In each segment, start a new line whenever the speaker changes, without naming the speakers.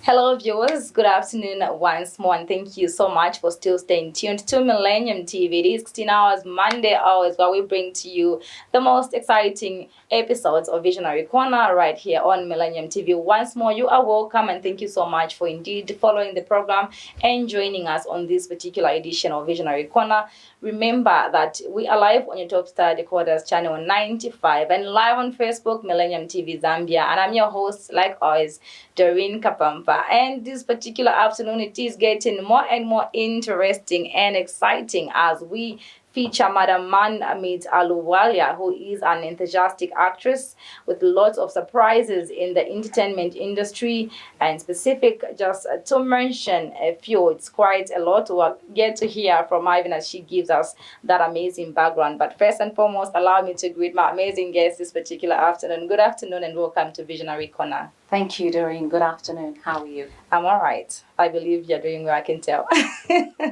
Hello, viewers. Good afternoon once more, and thank you so much for still staying tuned to Millennium TV. It is 16 hours, Monday hours, where we bring to you the most exciting episodes of Visionary Corner right here on Millennium TV. Once more, you are welcome, and thank you so much for indeed following the program and joining us on this particular edition of Visionary Corner. Remember that we are live on your Top Star Decoders channel 95 and live on Facebook, Millennium TV Zambia. And I'm your host, like always, Doreen Kapampa. And this particular afternoon, it is getting more and more interesting and exciting as we feature Madam Munmeet Ahluwalia, who is an enthusiastic actress with lots of surprises in the entertainment industry. And specific, just to mention a few, it's quite a lot to get to hear from her, even as she gives us that amazing background. But first and foremost, allow me to greet my amazing guest this particular afternoon. Good afternoon and welcome to Visionary Corner.
Thank you, Doreen. Good afternoon. How are you?
I'm all right. I believe you're doing well, I can tell.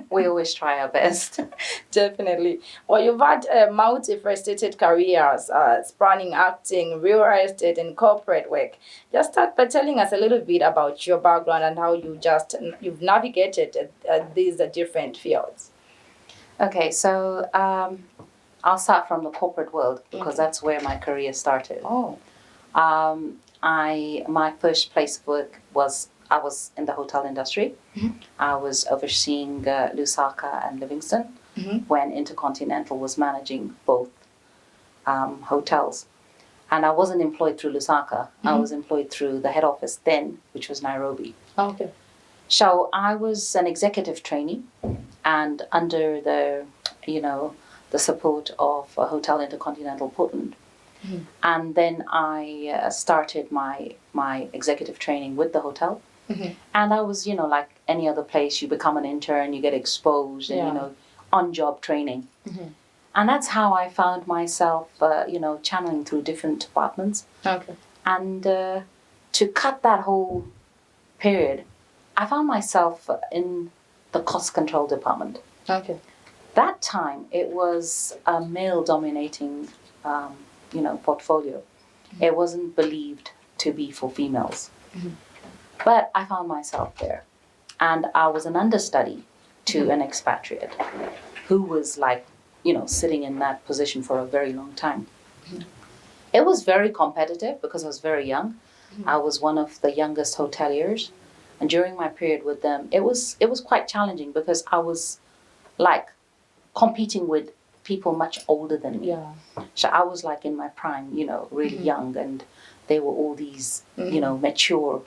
We always try our best.
Definitely. Well, you've had multifaceted careers, spanning acting, real estate, and corporate work. Just start by telling us a little bit about your background and how you've navigated these different fields.
Okay, so I'll start from the corporate world because that's where my career started.
Oh.
My first place of work I was in the hotel industry.
Mm-hmm.
I was overseeing Lusaka and Livingston when Intercontinental was managing both hotels. And I wasn't employed through Lusaka. I was employed through the head office then, which was Nairobi.
Okay.
So I was an executive trainee, and under the support of Hotel Intercontinental Portland.
Mm-hmm.
And then I started my executive training with the hotel.
Mm-hmm.
And I was, like any other place, you become an intern, you get exposed, and, on-job training.
Mm-hmm.
And that's how I found myself, channeling through different departments.
Okay.
And to cut that whole period, I found myself in the cost control department.
Okay.
That time, it was a male-dominating portfolio. Mm-hmm. It wasn't believed to be for females. Mm-hmm. But I found myself there. And I was an understudy to an expatriate who was sitting in that position for a very long time. Mm-hmm. It was very competitive because I was very young. Mm-hmm. I was one of the youngest hoteliers. And during my period with them, it was quite challenging because I was competing with people much older than me.
Yeah.
So I was in my prime, really young, and they were all these, mature,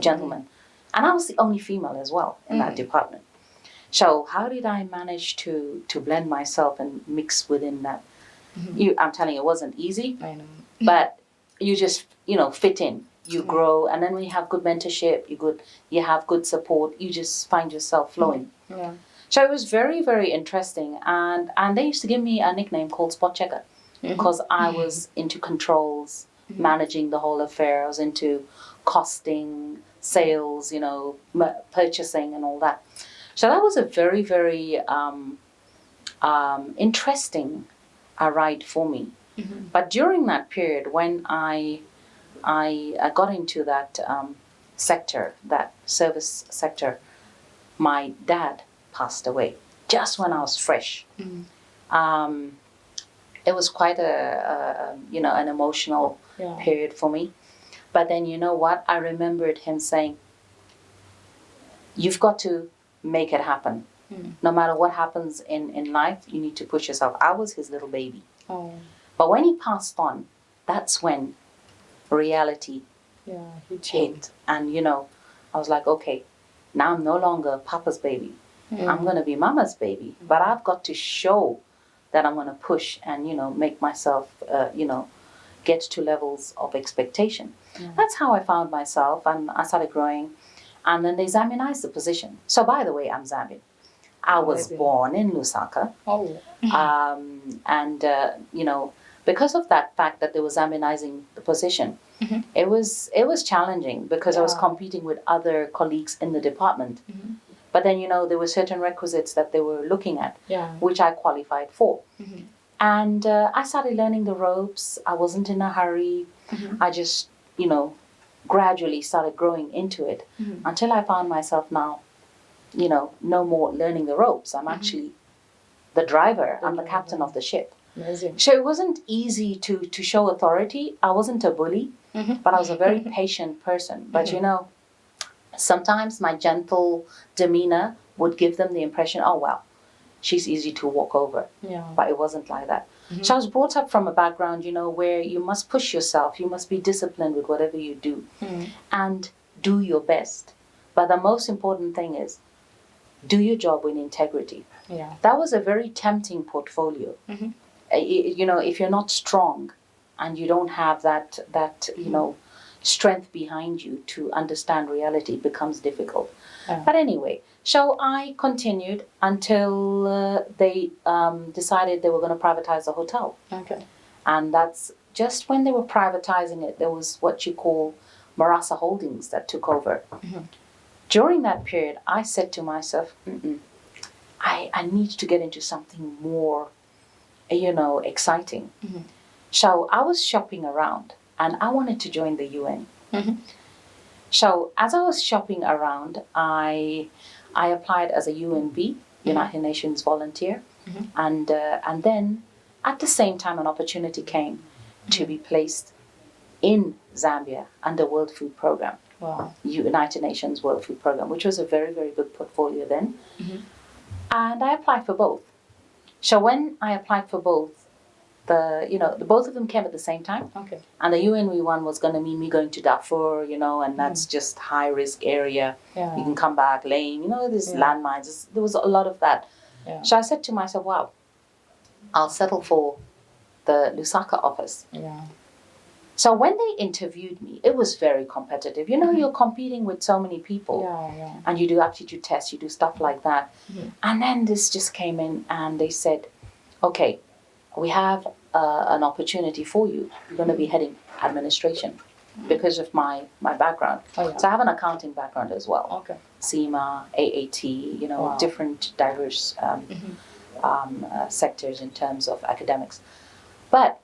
gentlemen. And I was the only female as well in that department. So how did I manage to blend myself and mix within that? Mm-hmm. I'm telling you, it wasn't easy.
I know.
But you just, fit in. You grow, and then when you have good mentorship, you have good support, you just find yourself flowing.
Mm-hmm. Yeah.
So it was very, very interesting. And they used to give me a nickname called Spot Checker because I was into controls, managing the whole affair. I was into costing, sales, purchasing and all that. So that was a very, very interesting ride for me. Mm-hmm. But during that period, when I got into that sector, that service sector, my dad passed away just when I was fresh. Mm-hmm. It was quite an emotional period for me. But then you know what? I remembered him saying, "You've got to make it happen." No matter what happens in life, you need to push yourself. I was his little baby.
Oh.
But when he passed on, that's when reality hit. And, you know, I was like, okay, now I'm no longer Papa's baby. I'm going to be Mama's baby. But I've got to show that I'm going to push and, you know, make myself, you know, get to levels of expectation. That's how I found myself, and I started growing. And then they Zambianized the position. So, by the way, I'm Zambian. I was born in Lusaka.
Oh.
And, you know, because of that fact that they were Zambianizing the position, it was challenging because I was competing with other colleagues in the department. But then, you know, there were certain requisites that they were looking at, which I qualified for. And I started learning the ropes. I wasn't in a hurry. I just, you know, gradually started growing into it until I found myself now, you know, no more learning the ropes. I'm actually the driver. I'm the captain of the ship.
Amazing.
So it wasn't easy to show authority. I wasn't a bully, but I was a very patient person. But, you know, sometimes my gentle demeanor would give them the impression, oh, well, she's easy to walk over. But it wasn't like that. So I was brought up from a background, you know, where you must push yourself. You must be disciplined with whatever you do and do your best. But the most important thing is do your job with integrity. That was a very tempting portfolio. You know, if you're not strong and you don't have that you know, strength behind you to understand reality, it becomes difficult. But anyway, so I continued until they decided they were going to privatize the hotel. And that's just when they were privatizing it, there was what you call Marasa Holdings that took over. During that period, I said to myself, I need to get into something more, you know, exciting. So I was shopping around and I wanted to join the UN. So as I was shopping around, I applied as a UNV, United Nations volunteer. And then at the same time, an opportunity came to be placed in Zambia under World Food Programme. United Nations World Food Programme, which was a very, very good portfolio then. And I applied for both. So when I applied for both, the both of them came at the same time. And the UNV one was going to mean me going to Darfur, you know, and that's just high risk area. You can come back lame, you know, there's landmines. There was a lot of that. So I said to myself, wow, I'll settle for the Lusaka office. So when they interviewed me, it was very competitive. You know, you're competing with so many people. And you do aptitude tests, you do stuff like that. And then this just came in and they said, okay, we have an opportunity for you. You're going to be heading administration because of my background. So I have an accounting background as well. SEMA, AAT, you know, different diverse sectors in terms of academics. But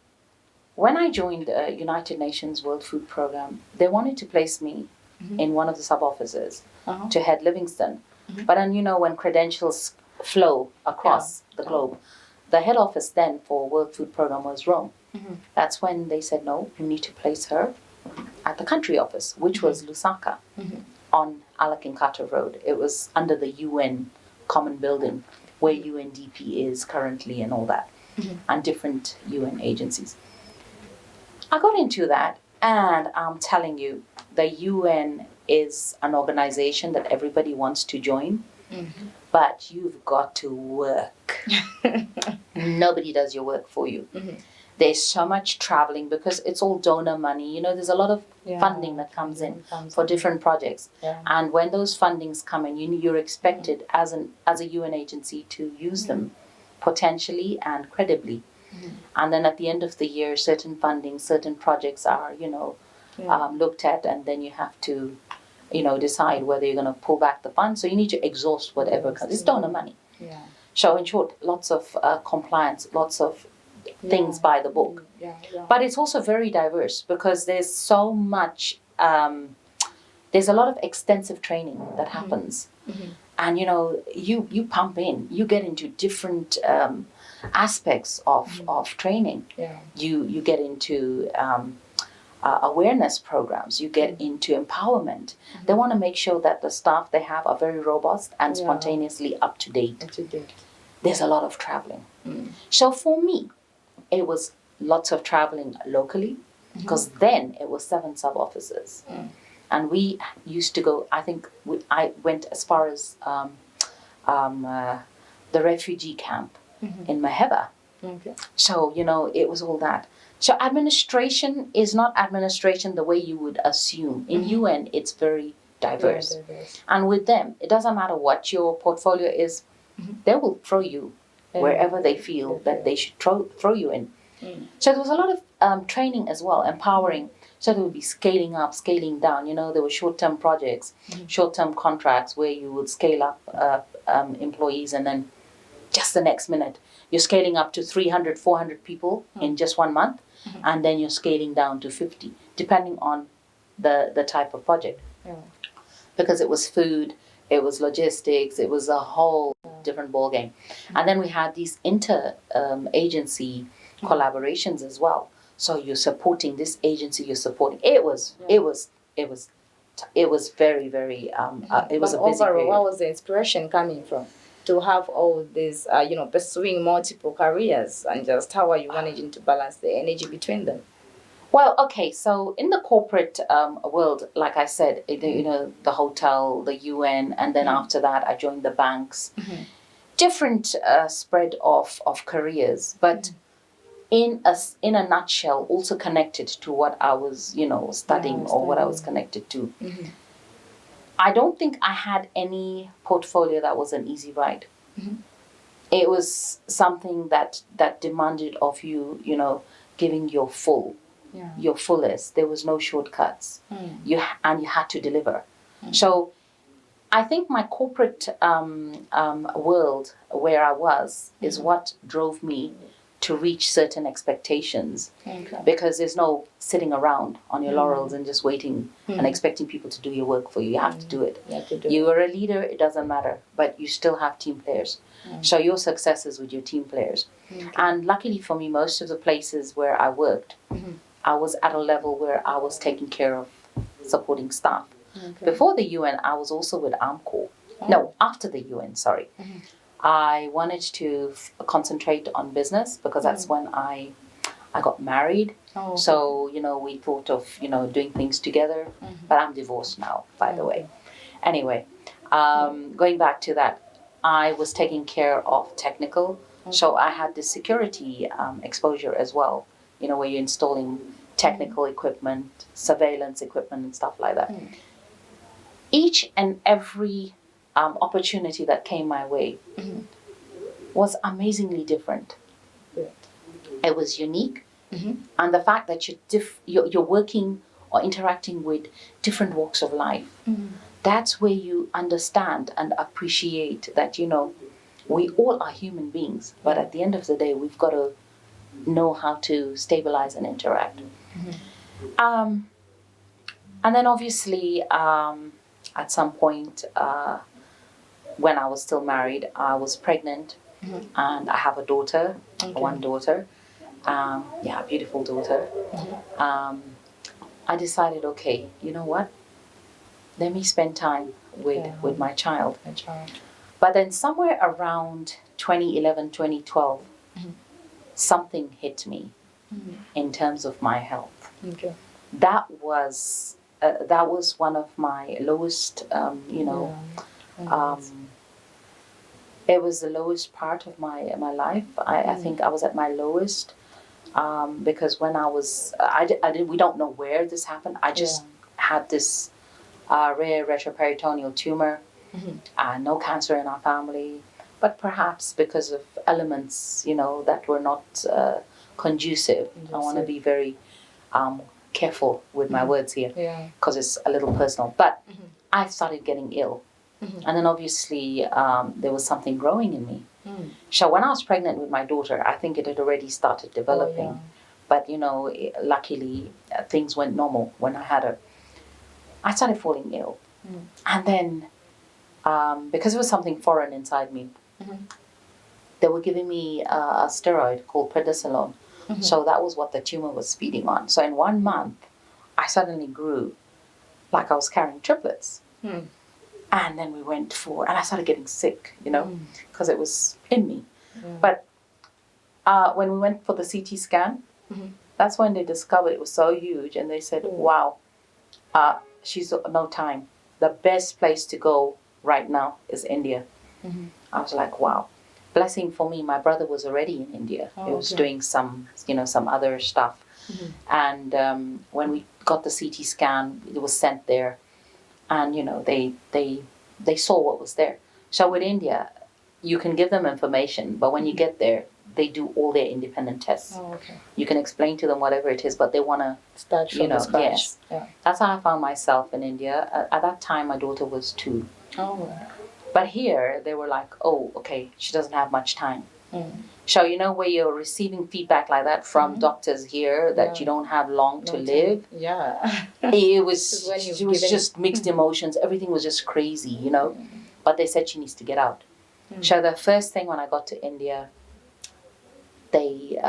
when I joined the United Nations World Food Programme, they wanted to place me in one of the sub-offices to head Livingston. But then, you know, when credentials flow across the globe, the head office then for World Food Programme was Rome. That's when they said, no, you need to place her at the country office, which was Lusaka on Alakinkata Road. It was under the UN common building where UNDP is currently and all that, and different UN agencies. I got into that, and I'm telling you, the UN is an organization that everybody wants to join, but you've got to work. Nobody does your work for you. There's so much traveling because it's all donor money. You know, there's a lot of funding that comes in for different projects. And when those fundings come in, you're expected as a UN agency to use them potentially and credibly. And then at the end of the year, certain funding, certain projects are, you know, looked at, and then you have to, you know, decide whether you're going to pull back the funds. So you need to exhaust whatever comes. It's donor money. So in short, lots of compliance, lots of things by the book. But it's also very diverse because there's so much, there's a lot of extensive training that happens. And, you know, you pump in, you get into different aspects of training. You get into awareness programs, you get into empowerment. They want to make sure that the staff they have are very robust and spontaneously up to date. There's a lot of traveling. So for me, it was lots of traveling locally, because then it was 7 sub-offices. And we used to go, I think I went as far as the refugee camp in Maheba. So, it was all that. So administration is not administration the way you would assume. In UN, it's very diverse. And with them, it doesn't matter what your portfolio is, they will throw you wherever they feel that they should throw you in. So there was a lot of training as well, empowering. So there would be scaling up, scaling down. There were short-term projects, short-term contracts where you would scale up employees, and then just the next minute, you're scaling up to 300, 400 people in just 1 month, and then you're scaling down to 50, depending on the type of project. Because it was food, it was logistics, it was a whole different ballgame. And then we had these inter-agency collaborations as well. So you're supporting this agency, you're supporting. It was very, very. It was a busy
overall,
period.
where was the inspiration coming from to have all these, pursuing multiple careers, and just how are you managing to balance the energy between them?
Well, okay, so in the corporate world, like I said, the hotel, the UN, and then after that, I joined the banks. Different spread of careers, but in a nutshell, also connected to what I was, studying or what I was connected to. I don't think I had any portfolio that was an easy ride. It was something that demanded of you, giving your fullest. There was no shortcuts. You had to deliver. So I think my corporate world where I was is what drove me to reach certain expectations, because there's no sitting around on your laurels and just waiting and expecting people to do your work for you. You have to do it. You are a leader, it doesn't matter, but you still have team players. So your success is with your team players. And luckily for me, most of the places where I worked, I was at a level where I was taking care of supporting staff. Before the UN, I was also with Armcorps. No, after the UN, sorry. I wanted to concentrate on business, because that's when I got married. So, we thought of, doing things together. But I'm divorced now, by the way. Anyway, going back to that, I was taking care of technical. So I had the security exposure as well, where you're installing technical equipment, surveillance equipment, and stuff like that. Each and every opportunity that came my way was amazingly different. It was unique, and the fact that you're working or interacting with different walks of life, that's where you understand and appreciate that we all are human beings, but at the end of the day, we've got to know how to stabilize and interact. And then obviously, at some point, when I was still married, I was pregnant, and I have a daughter, one daughter, a beautiful daughter. I decided, okay, you know what? Let me spend time with my child. But then somewhere around 2011, 2012, something hit me in terms of my health. That was one of my lowest, it was the lowest part of my life. I think I was at my lowest, because when I was, we don't know where this happened. I just had this rare retroperitoneal tumor, no cancer in our family, but perhaps because of elements, that were not conducive. I want to be very careful with my words here, because it's a little personal. But I started getting ill. And then obviously there was something growing in me. So when I was pregnant with my daughter, I think it had already started developing. But, luckily things went normal when I had her. I started falling ill. And then, because it was something foreign inside me, they were giving me a steroid called prednisolone. So that was what the tumor was feeding on. So in 1 month, suddenly grew like I was carrying triplets.
Hmm.
And then we went for, and I started getting sick, because it was in me.
Yeah.
But when we went for the CT scan, that's when they discovered it was so huge, and they said, wow, she's no time. The best place to go right now is India. I was like, wow. Blessing for me, my brother was already in India. He was doing some other stuff. And when we got the CT scan, it was sent there, and they saw what was there. So with India, you can give them information, but when you get there, they do all their independent tests.
Oh, okay.
You can explain to them whatever it is, but they want to
Start from the scratch.
Yes.
Yeah.
That's how I found myself in India. At that time, my daughter was 2.
Oh.
But here, they were like, oh, okay, she doesn't have much time. So, where you're receiving feedback like that from doctors here that you don't have long to live.
Yeah.
It was just mixed emotions. Everything was just crazy, But they said she needs to get out. So the first thing when I got to India, they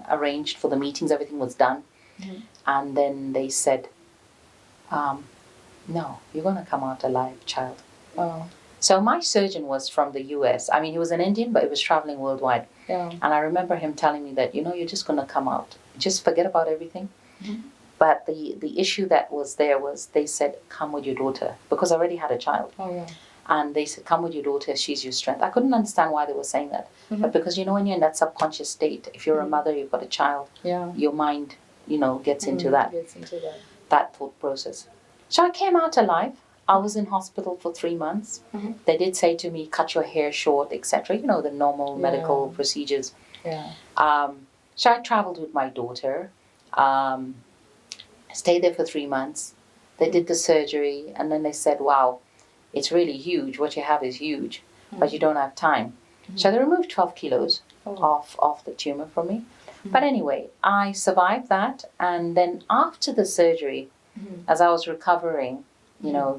arranged for the meetings. Everything was done. And then they said, no, you're going to come out alive, child.
Oh.
So my surgeon was from the US. I mean, he was an Indian, but he was traveling worldwide.
Yeah.
And I remember him telling me that, you're just going to come out. Just forget about everything. But the issue that was there was they said, come with your daughter. Because I already had a child.
Oh, yeah.
And they said, come with your daughter. She's your strength. I couldn't understand why they were saying that. But because, when you're in that subconscious state, if you're a mother, you've got a child, your mind, gets into that thought process. So I came out alive. I was in hospital for 3 months. They did say to me, cut your hair short, etc. The normal medical procedures.
Yeah.
So I traveled with my daughter. Stayed there for 3 months. They did the surgery, and then they said, wow, it's really huge. What you have is huge, but you don't have time. So they removed 12 kilos off the tumor from me. But anyway, I survived that. And then after the surgery, as I was recovering,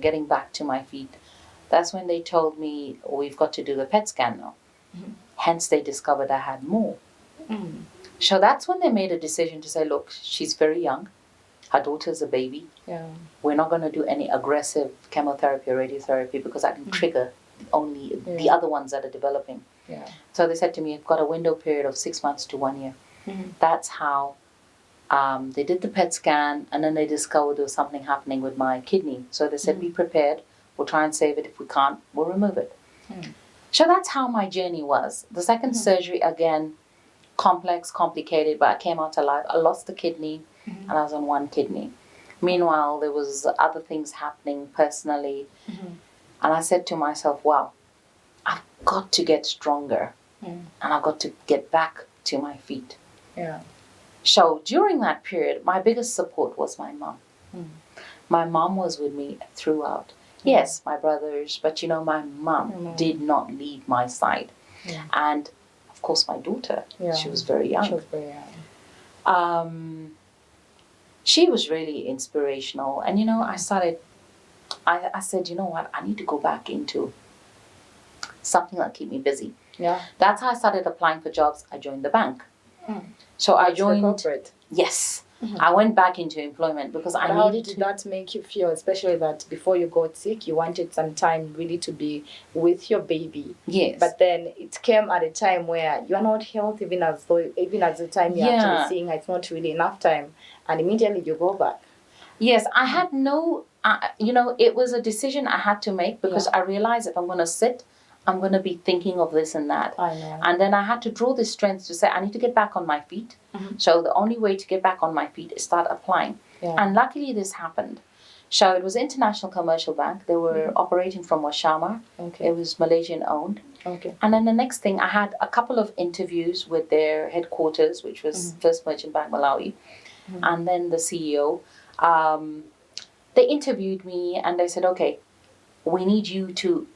getting back to my feet, that's when they told me, we've got to do the PET scan now. Hence, they discovered I had more. So that's when they made a decision to say, look, she's very young. Her daughter's a baby.
Yeah.
We're not going to do any aggressive chemotherapy or radiotherapy because that can trigger only the other ones that are developing.
Yeah.
So they said to me, you've got a window period of 6 months to 1 year. That's how they did the PET scan, and then they discovered there was something happening with my kidney. So they said, be prepared. We'll try and save it. If we can't, we'll remove it. So that's how my journey was. The second surgery, again, complex, complicated, but I came out alive. I lost the kidney, and I was on 1 kidney. Meanwhile, there was other things happening personally. And I said to myself, wow, I've got to get stronger, and I've got to get back to my feet.
Yeah.
So during that period, my biggest support was my mom. My mom was with me throughout. Yes, my brothers, but my mom did not leave my side. And of course, my daughter, she was very young.
She was very young.
She was really inspirational. And, I said, you know what, I need to go back into something that'll keep me busy.
Yeah.
That's how I started applying for jobs. I joined the bank. So
That's
I joined.
the corporate.
Yes. I went back into employment because I
How
needed
did
to.
that make you feel, especially that before you got sick, you wanted some time really to be with your baby?
Yes.
But then it came at a time where you are not healthy, even as the time you're actually seeing it's not really enough time, and immediately you go back.
Yes, I had no. It was a decision I had to make because I realized if I'm going to sit, I'm going to be thinking of this and that.
I know.
And then I had to draw the strength to say, I need to get back on my feet. So the only way to get back on my feet is start applying.
Yeah.
And luckily this happened. So it was International Commercial Bank. They were operating from Washama.
Okay.
It was Malaysian owned.
Okay.
And then the next thing, I had a couple of interviews with their headquarters, which was First Merchant Bank Malawi. And then the CEO. They interviewed me and they said, okay, we need you to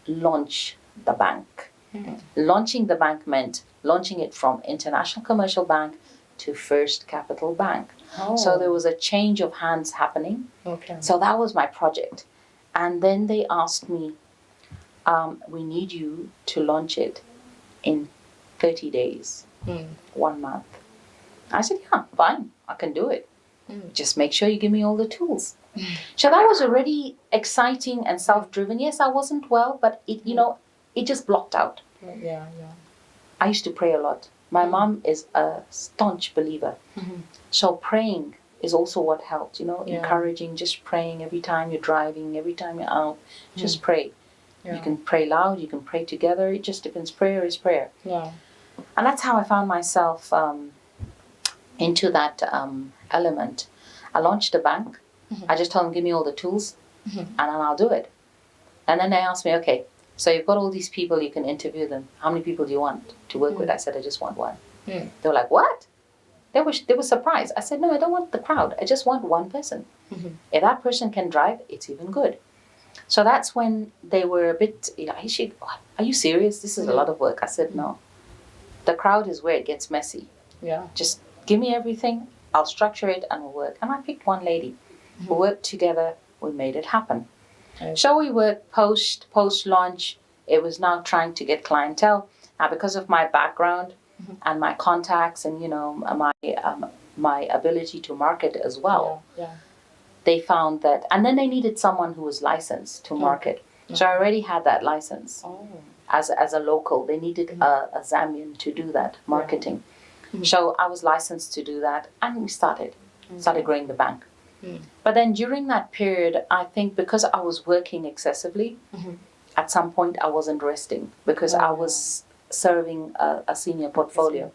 launch the bank. Launching the bank meant launching it from International Commercial Bank to First Capital Bank. So there was a change of hands happening.
Okay.
So that was my project. And then they asked me, we need you to launch it in 30 days, 1 month. I said, yeah, fine, I can do it. Just make sure you give me all the tools. So that was already exciting and self-driven. Yes, I wasn't well, but it, it just blocked out.
Yeah.
I used to pray a lot. My mom is a staunch believer. So praying is also what helped, encouraging, just praying every time you're driving, every time you're out, just pray. Yeah. You can pray loud, you can pray together. It just depends. Prayer is prayer.
Yeah.
And that's how I found myself into that element. I launched a bank. I just told them, give me all the tools and then I'll do it. And then they asked me, okay, so you've got all these people, you can interview them. How many people do you want to work with? I said, I just want one. They were like, what? They were surprised. I said, no, I don't want the crowd. I just want one person. If that person can drive, it's even good. So that's when they were a bit, are you serious? This is a lot of work. I said, no. The crowd is where it gets messy. Yeah. Just give me everything. I'll structure it and we'll work. And I picked one lady. We worked together. We made it happen. Okay. So we worked post-launch. It was now trying to get clientele. Now, because of my background and my contacts and, my ability to market as well, they found that, and then they needed someone who was licensed to market. So I already had that license. As a local. They needed a Zambian to do that marketing. So I was licensed to do that, and we started growing the bank. But then during that period, I think because I was working excessively, at some point I wasn't resting because I was serving a senior portfolio.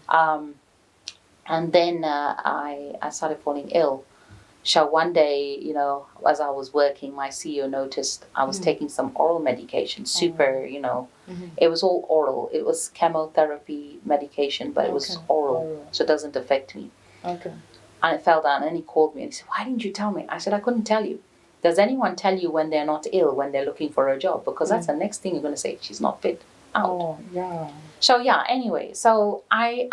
And then I started falling ill. So one day, as I was working, my CEO noticed I was taking some oral medication, it was all oral. It was chemotherapy medication, but it was oral, so it doesn't affect me. Okay. And it fell down, and he called me and he said, why didn't you tell me? I said, I couldn't tell you. Does anyone tell you when they're not ill, when they're looking for a job? Because that's the next thing you're going to say, she's not fit. Out. Oh, yeah. So, anyway, so I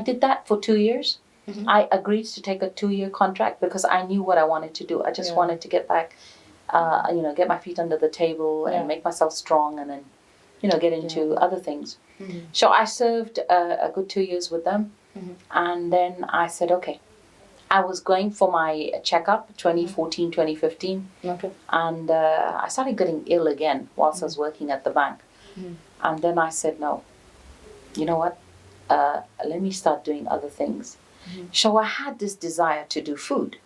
did that for 2 years. I agreed to take a 2-year contract because I knew what I wanted to do. I just wanted to get back, get my feet under the table and make myself strong and then, get into other things. So I served a good 2 years with them. And then I said, okay. I was going for my checkup, 2014, 2015. Okay. And I started getting ill again whilst I was working at the bank. And then I said, no, you know what? Let me start doing other things. So I had this desire to do food.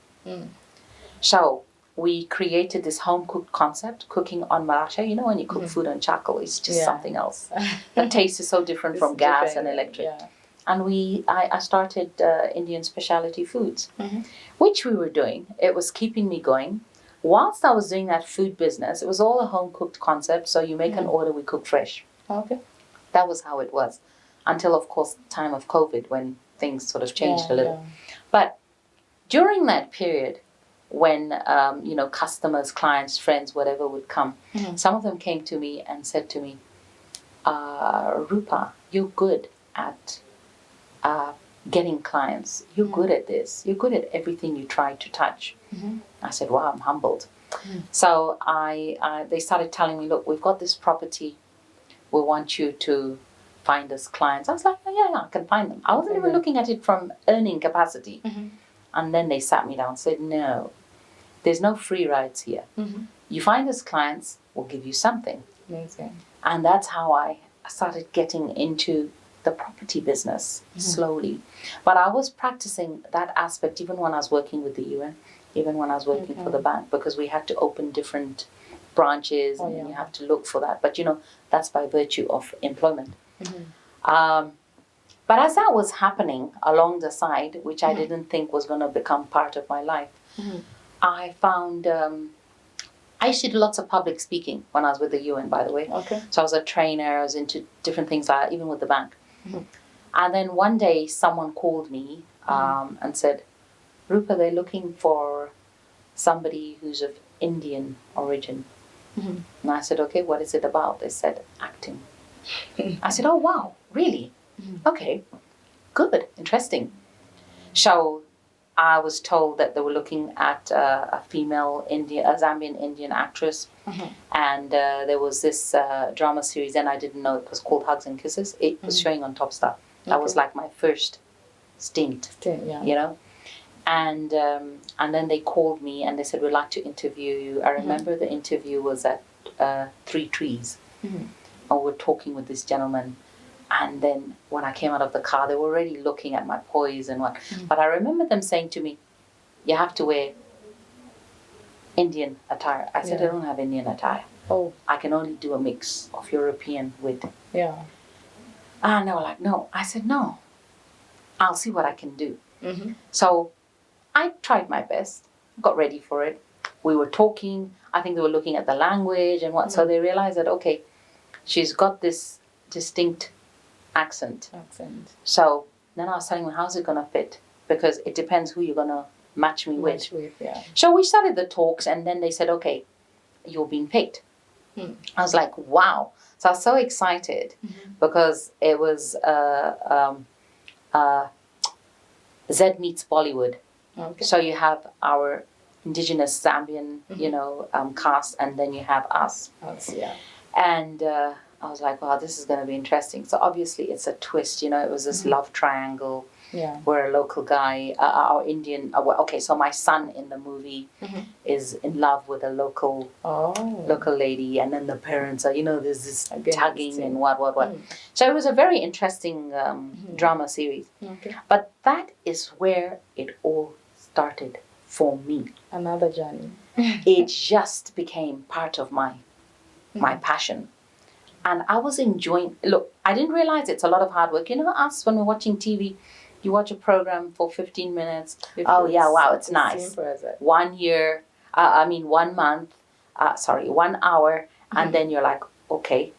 So we created this home-cooked concept, cooking on marasha. When you cook food on charcoal, it's just something else. The taste is so different from gas and electric. Yeah. And I started Indian specialty foods, which we were doing. It was keeping me going. Whilst I was doing that food business, it was all a home-cooked concept. So you make an order, we cook fresh. Okay. That was how it was. Until, of course, the time of COVID when things sort of changed a little. But during that period when, customers, clients, friends, whatever would come, some of them came to me and said to me, Rupa, you're good at getting clients. You're good at this. You're good at everything you try to touch. I said, wow, I'm humbled. So they started telling me, look, we've got this property. We want you to find us clients. I was like, yeah, I can find them. I wasn't even looking at it from earning capacity. And then they sat me down and said, no, there's no free rides here. You find us clients, we'll give you something. Amazing. And that's how I started getting into the property business slowly. But I was practicing that aspect even when I was working with the UN, even when I was working for the bank, because we had to open different branches and you have to look for that. But, that's by virtue of employment. But as that was happening along the side, which I didn't think was going to become part of my life, I found I used to do lots of public speaking when I was with the UN, by the way. Okay. So I was a trainer, I was into different things, even with the bank. And then one day someone called me and said, Rupa, they're looking for somebody who's of Indian origin. And I said, okay, what is it about? They said, acting. I said, oh, wow, really? Okay, good, interesting. So I was told that they were looking at a Zambian Indian actress. And there was this drama series, and I didn't know it was called Hugs and Kisses. It was showing on Top Star. That was like my first stint, And then they called me and they said, we'd like to interview you. I remember the interview was at Three Trees. And we're talking with this gentleman. And then when I came out of the car, they were already looking at my poise and what. But I remember them saying to me, you have to wear Indian attire. I said, I don't have Indian attire.
Oh.
I can only do a mix of European with.
Yeah.
And they were like, no. I said, no. I'll see what I can do. So I tried my best, got ready for it. We were talking. I think they were looking at the language and what. So they realized that, okay, she's got this distinct accent. So then I was telling them, how's it going to fit? Because it depends who you're going to match me with.
Yeah.
So we started the talks and then they said, okay, you're being picked. I was like, wow. So I was so excited because it was Z meets Bollywood.
Okay.
So you have our indigenous Zambian, cast, and then you have us.
Yeah.
And I was like, wow, this is going to be interesting. So obviously it's a twist, it was this love triangle.
Yeah.
Where a local guy, our Indian, so my son in the movie is in love with a local lady, and then the parents are, there's this tugging and what. So it was a very interesting drama series.
Okay.
But that is where it all started for me.
Another journey.
It just became part of my passion. And I was enjoying, look, I didn't realize it's a lot of hard work. Us, when we're watching TV, you watch a program for 15 minutes. It's nice. 1 year, 1 month, 1 hour. And then you're like, okay,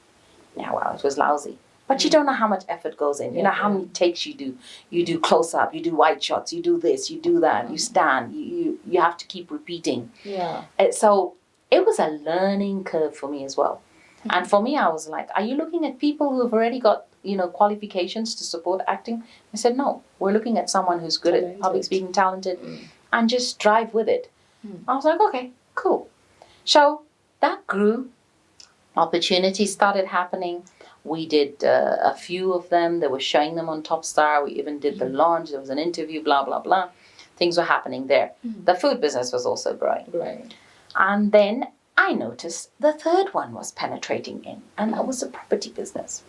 it was lousy. But you don't know how much effort goes in. You know how many takes you do. You do close up, you do wide shots, you do this, you do that, you stand, you have to keep repeating.
Yeah.
So it was a learning curve for me as well. And for me, I was like, are you looking at people who have already got, qualifications to support acting? I said, no, we're looking at someone who's good at public speaking, talented, and just drive with it. I was like, okay, cool. So that grew. Opportunities started happening. We did a few of them. They were showing them on Top Star. We even did the launch. There was an interview, blah, blah, blah. Things were happening there. The food business was also growing.
Right.
And then I noticed the third one was penetrating in, and that was the property business.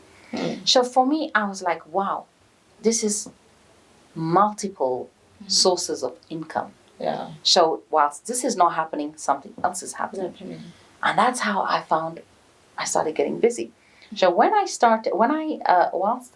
So for me, I was like, wow, this is multiple sources of income.
Yeah.
So whilst this is not happening, something else is happening. And that's how I started getting busy. So whilst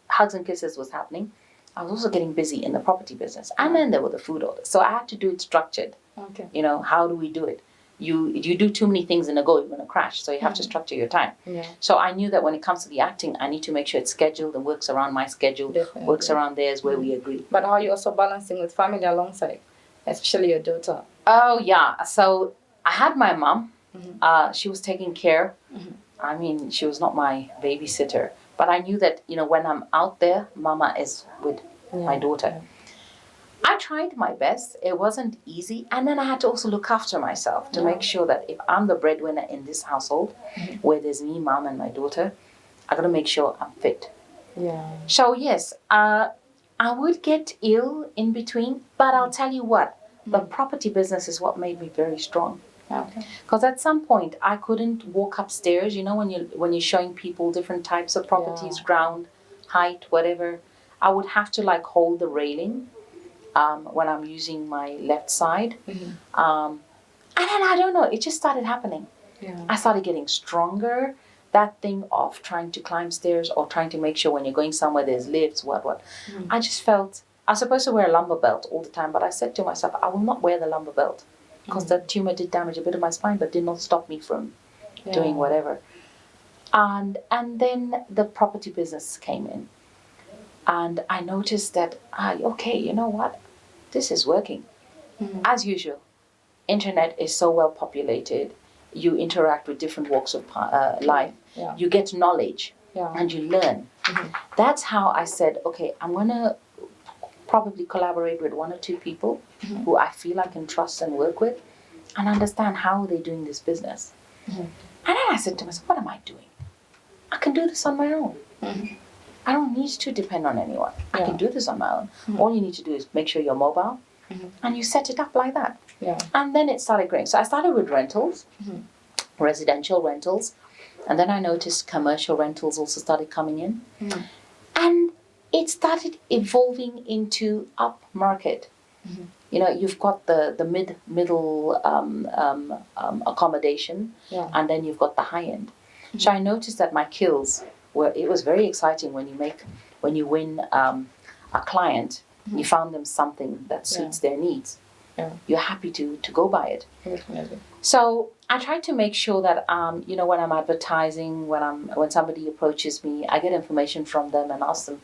Hugs and Kisses was happening, I was also getting busy in the property business. And then there were the food orders. So I had to do it structured.
Okay.
How do we do it? You do too many things in a go, you're going to crash. So you have to structure your time.
Yeah.
So I knew that when it comes to the acting, I need to make sure it's scheduled and works around my schedule, works around theirs, where we agree.
But how are you also balancing with family alongside, especially your daughter?
Oh, yeah. So I had my mom. She was taking care. She was not my babysitter. But I knew that, when I'm out there, Mama is with my daughter. Yeah. I tried my best. It wasn't easy. And then I had to also look after myself to make sure that if I'm the breadwinner in this household, where there's me, Mom, and my daughter, I got to make sure I'm fit.
Yeah.
So, yes, I would get ill in between. But I'll tell you what, the property business is what made me very strong.
Okay.
Because at some point, I couldn't walk upstairs. When you're showing people different types of properties, ground, height, whatever, I would have to hold the railing. When I'm using my left side. And then I don't know, it just started happening.
Yeah.
I started getting stronger. That thing of trying to climb stairs or trying to make sure when you're going somewhere there's lifts, what. I just felt, I was supposed to wear a lumbar belt all the time, but I said to myself, I will not wear the lumbar belt because that tumor did damage a bit of my spine, but did not stop me from doing whatever. And then the property business came in. And I noticed that, okay, you know what? This is working. As usual, internet is so well populated. You interact with different walks of life.
Yeah.
You get knowledge and you learn. That's how I said, okay, I'm going to probably collaborate with 1 or 2 people who I feel I can trust and work with and understand how they're doing this business. And then I said to myself, what am I doing? I can do this on my own. I don't need to depend on anyone. I can do this on my own. All you need to do is make sure you're mobile, and you set it up like that.
Yeah.
And then it started growing. So I started with rentals, residential rentals, and then I noticed commercial rentals also started coming in. And it started evolving into upmarket. You know, you've got the middle accommodation, and then you've got the high end. So I noticed that my kills it was very exciting when you win a client, you found them something that suits their needs. You're happy to go by it.
Definitely.
So I try to make sure that you know, when I'm advertising, when somebody approaches me, I get information from them and ask them,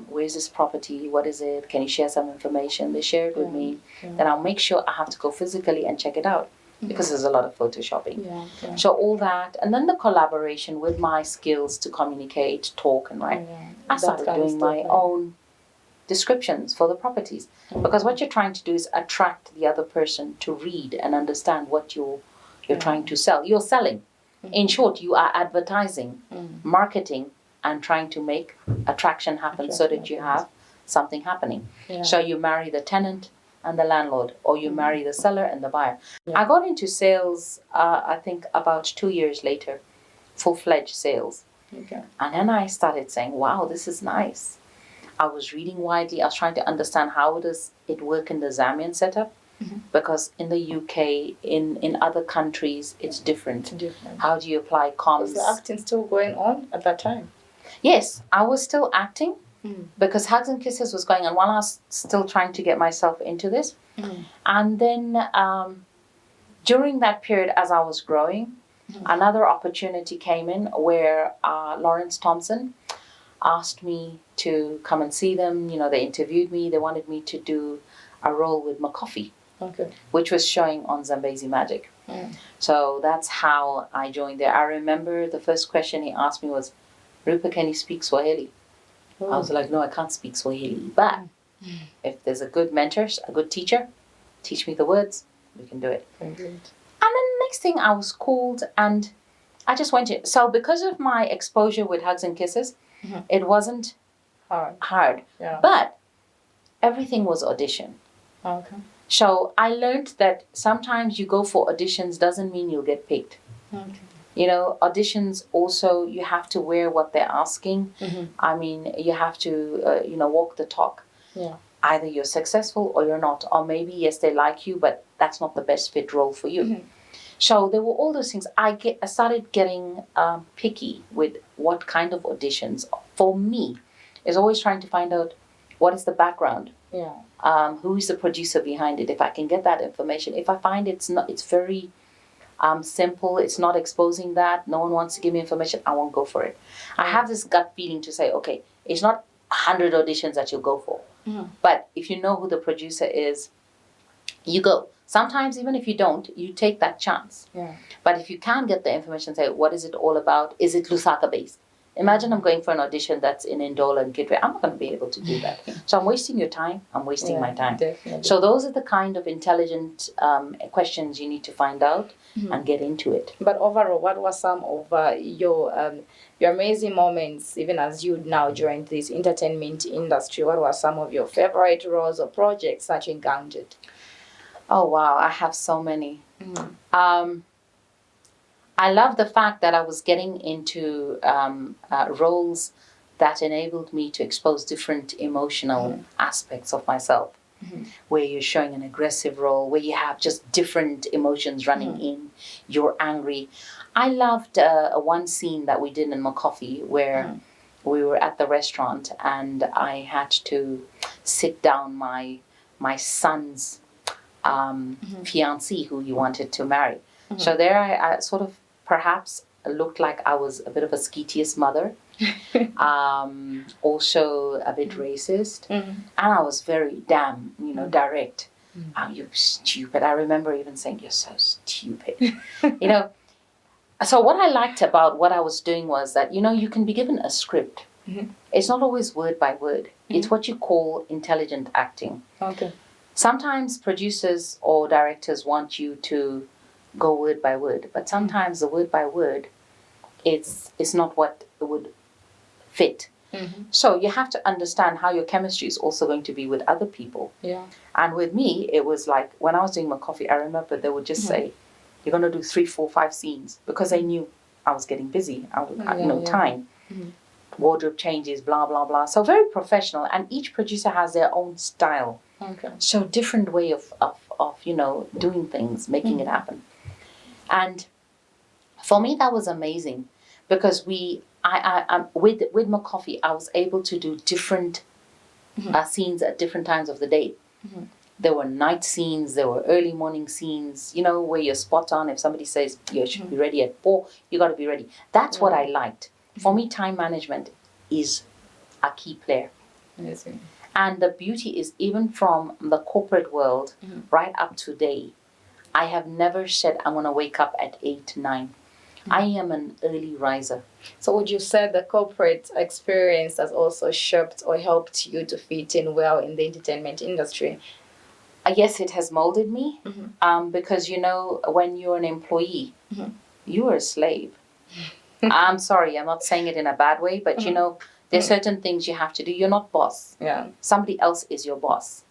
where's this property? What is it? Can you share some information? They share it with me. Then I'll make sure I have to go physically and check it out, because there's a lot of photoshopping. So all that, and then the collaboration with my skills to communicate, talk, and write. I started doing my own descriptions for the properties, because what you're trying to do is attract the other person to read and understand what you're trying to sell. You're selling. In short, you are advertising, marketing, and trying to make attraction happen so that you have something happening. So you marry the tenant and the landlord, or you marry the seller and the buyer. I got into sales, I think about 2 years later, full-fledged sales. And then I started saying, wow, this is nice. I was reading widely. I was trying to understand how does it work in the Zambian setup, because in the UK, in other countries, it's different. How do you apply comms?
Was the acting still going on at that time?
Yes, I was still acting, because Hugs and Kisses was going on while I was still trying to get myself into this. And then during that period, as I was growing, another opportunity came in where Lawrence Thompson asked me to come and see them. You know, they interviewed me. They wanted me to do a role with McCoffee, which was showing on Zambezi Magic. So that's how I joined there. I remember the first question he asked me was, Rupa, can you speak Swahili? I was like, no, I can't speak Swahili. But if there's a good mentor, a good teacher, teach me the words, we can do it. And then the next thing, I was called and I just went in. So because of my exposure with Hugs and Kisses, it wasn't hard. But everything was audition. So I learned that sometimes you go for auditions doesn't mean you'll get picked. You know, auditions also, you have to wear what they're asking. I mean, you have to, you know, walk the talk. Either you're successful or you're not. Or maybe, yes, they like you, but that's not the best fit role for you. So there were all those things. I started getting picky with what kind of auditions. For me, is always trying to find out what is the background. Who is the producer behind it? If I can get that information. If I find it's very simple, it's not exposing that, no one wants to give me information, I won't go for it. I have this gut feeling to say, okay, it's not 100 auditions that you'll go for. But if you know who the producer is, you go. Sometimes even if you don't, you take that chance. But if you can get the information, say, what is it all about? Is it Lusaka based? Imagine I'm going for an audition that's in Ndola and Kitwe. I'm not going to be able to do that. So I'm wasting your time. I'm wasting my time.
Definitely.
So those are the kind of intelligent questions you need to find out and get into it.
But overall, what were some of your amazing moments, even as you now joined this entertainment industry? What were some of your favorite roles or projects that you encountered?
Oh, wow. I have so many. I love the fact that I was getting into roles that enabled me to expose different emotional aspects of myself, where you're showing an aggressive role, where you have just different emotions running in. You're angry. I loved one scene that we did in McCoffee where we were at the restaurant and I had to sit down my son's fiancée who he wanted to marry. So there I sort of perhaps looked like I was a bit of a skeetious mother, also a bit racist, and I was very direct. You're stupid. I remember even saying, you're so stupid. So what I liked about what I was doing was that, you can be given a script. It's not always word by word. It's what you call intelligent acting. Sometimes producers or directors want you to go word by word, but sometimes the word by word it's not what would fit. So you have to understand how your chemistry is also going to be with other people.
Yeah.
And with me, it was like when I was doing my coffee, I remember they would just say, you're going to do 3, 4, 5 scenes, because they knew I was getting busy. I would, time, wardrobe changes, blah, blah, blah. So very professional. And each producer has their own style.
Okay.
So different way of doing things, making it happen. And for me, that was amazing, because with my coffee, I was able to do different scenes at different times of the day. There were night scenes, there were early morning scenes, where you're spot on. If somebody says you should be ready at 4, you got to be ready. That's what I liked. For me, time management is a key player.
Amazing.
And the beauty is, even from the corporate world right up to today, I have never said I'm going to wake up at 8, 9. I am an early riser.
So would you say the corporate experience has also shaped or helped you to fit in well in the entertainment industry?
Yes, it has molded me, because, when you're an employee, you are a slave. I'm sorry, I'm not saying it in a bad way, but, there's certain things you have to do. You're not boss.
Yeah.
Somebody else is your boss.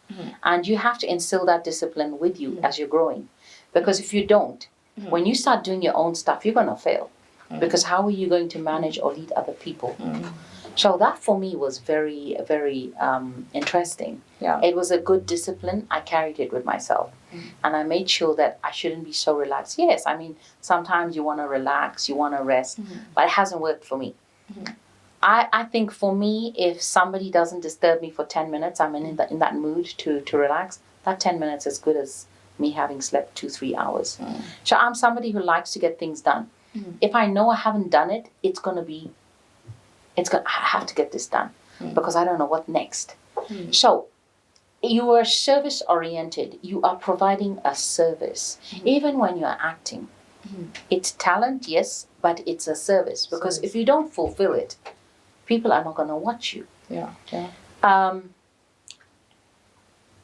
And you have to instill that discipline with you as you're growing. Because if you don't, when you start doing your own stuff, you're going to fail. Because how are you going to manage or lead other people? So that for me was very, very interesting.
Yeah.
It was a good discipline. I carried it with myself. And I made sure that I shouldn't be so relaxed. Yes, I mean, sometimes you want to relax, you want to rest, but it hasn't worked for me. I think for me, if somebody doesn't disturb me for 10 minutes, I'm in that mood to relax. That 10 minutes is good as me having slept 2, 3 hours. So I'm somebody who likes to get things done. If I know I haven't done it, I have to get this done, because I don't know what next. So you are service oriented. You are providing a service. Even when you're acting, it's talent, yes, but it's a service, because if you don't fulfill it, people are not going to watch you.
Yeah.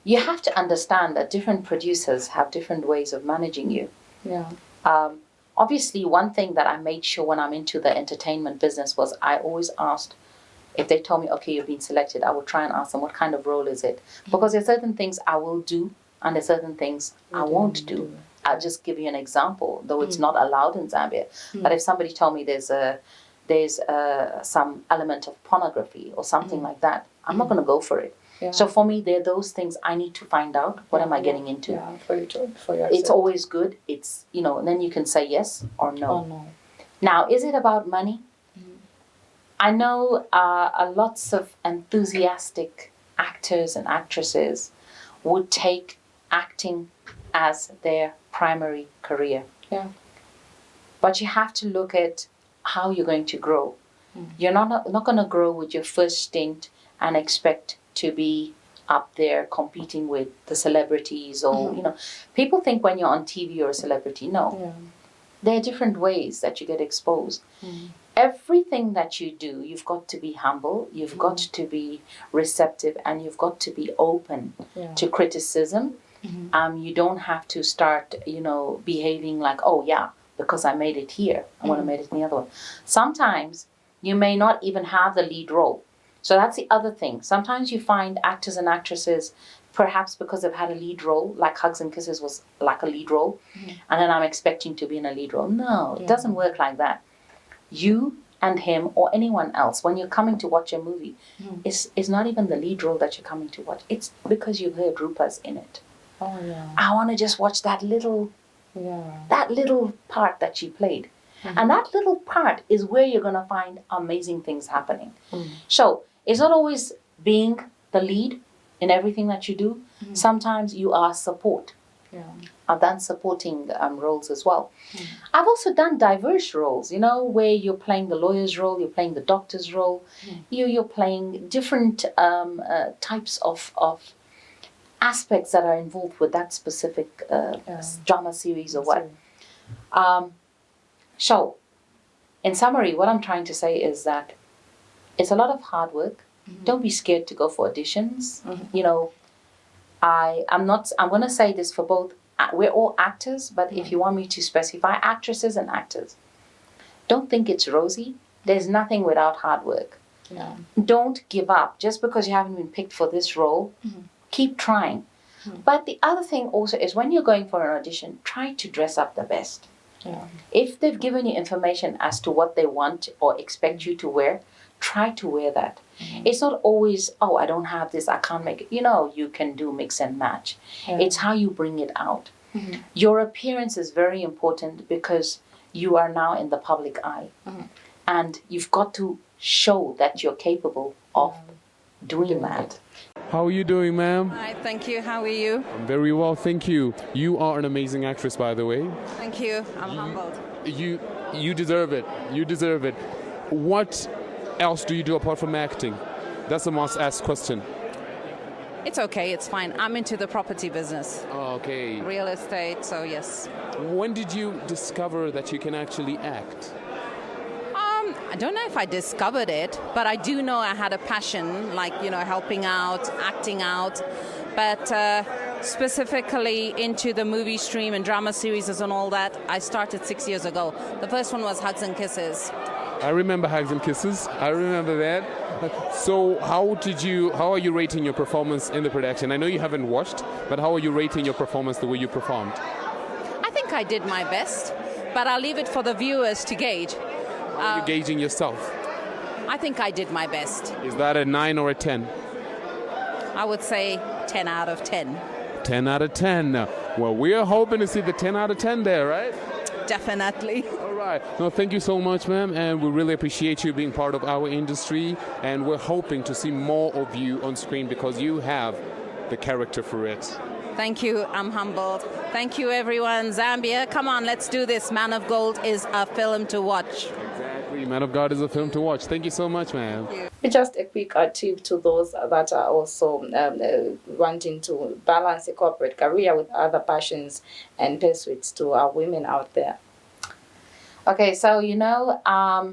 You have to understand that different producers have different ways of managing you.
Yeah.
Obviously, one thing that I made sure when I'm into the entertainment business was I always asked, if they told me, okay, you've been selected, I would try and ask them, what kind of role is it? Because there's certain things I will do, and there's certain things I won't do. I'll just give you an example, though it's not allowed in Zambia. But if somebody told me there's some element of pornography or something like that, I'm not going to go for it. Yeah. So for me, there are those things I need to find out. What am I getting into?
Yeah, for yourself.
It's always good. It's, and then you can say yes or no.
Oh, no.
Now, is it about money? I know lots of enthusiastic actors and actresses would take acting as their primary career.
Yeah.
But you have to look at how you're going to grow. You're not going to grow with your first stint and expect to be up there competing with the celebrities or, people think when you're on TV you're a celebrity. No. Yeah. There are different ways that you get exposed. Everything that you do, you've got to be humble, you've got to be receptive, and you've got to be open to criticism. You don't have to start, behaving like, oh yeah, because I made it here, I want to make it in the other one. Sometimes you may not even have the lead role. So that's the other thing. Sometimes you find actors and actresses, perhaps because they've had a lead role, like Hugs and Kisses was like a lead role, and then I'm expecting to be in a lead role. No, it doesn't work like that. You and him or anyone else, when you're coming to watch a movie, is not even the lead role that you're coming to watch. It's because you've heard Rupa's in it.
Oh yeah.
I want to just watch that little part that she played. And that little part is where you're going to find amazing things happening. So it's not always being the lead in everything that you do. Sometimes you are support. I've done supporting roles as well. I've also done diverse roles, where you're playing the lawyer's role, you're playing the doctor's role, you're playing different types of aspects that are involved with that specific drama series or what. So, in summary, what I'm trying to say is that it's a lot of hard work. Don't be scared to go for auditions. I'm going to say this for both. We're all actors, but if you want me to specify, actresses and actors, don't think it's rosy. There's nothing without hard work.
Yeah.
Don't give up. Just because you haven't been picked for this role, keep trying. But the other thing also is when you're going for an audition, try to dress up the best.
Yeah.
If they've given you information as to what they want or expect you to wear, try to wear that. It's not always, oh, I don't have this, I can't make it. You can do mix and match.
Yeah.
It's how you bring it out. Your appearance is very important because you are now in the public eye. And you've got to show that you're capable of doing that.
How are you doing, ma'am?
Hi, thank you. How are you?
I'm very well, thank you. You are an amazing actress, by the way.
Thank you. I'm humbled.
You deserve it. You deserve it. What else do you do apart from acting? That's a must-ask question.
It's okay. It's fine. I'm into the property business,
Oh, okay.
real estate, so yes.
When did you discover that you can actually act?
I don't know if I discovered it, but I do know I had a passion, like, helping out, acting out, but specifically into the movie stream and drama series and all that, I started 6 years ago. The first one was Hugs and Kisses.
I remember Hugs and Kisses. I remember that. So how are you rating your performance in the production? I know you haven't watched, but how are you rating your performance the way you performed?
I think I did my best, but I'll leave it for the viewers to gauge.
How are you gauging yourself?
I think I did my best.
Is that a 9 or a 10?
I would say 10 out of 10.
10 out of 10. Well, we are hoping to see the 10 out of 10 there, right?
Definitely.
All right. No, thank you so much, ma'am, and we really appreciate you being part of our industry, and we're hoping to see more of you on screen because you have the character for it.
Thank you. I'm humbled. Thank you, everyone. Zambia, come on, let's do this. Man of Gold is a film to watch.
Exactly. Man of God is a film to watch. Thank you so much, ma'am.
Just a quick tip to those that are also wanting to balance a corporate career with other passions and pursuits to our women out there.
Okay, so I